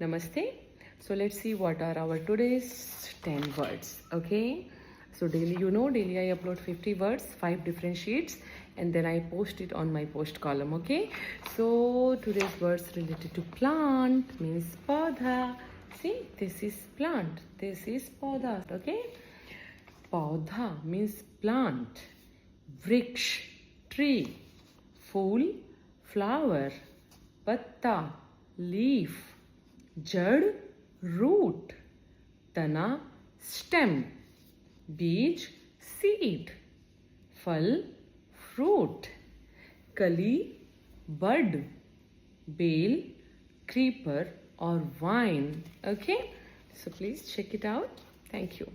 Namaste. So let's see what are our today's 10 words. Okay. So daily, daily I upload 50 words, 5 different sheets, and then I post it on my post column. Okay. So today's words related to plant means paudha. See, this is plant. This is paudha. Okay. Paudha means plant. Vriksh, tree. Fool, flower. Patta, leaf. जड़ root, तना stem, बीज seed, फल fruit, कली bud, bale creeper or vine. Okay, so please check it out. Thank you.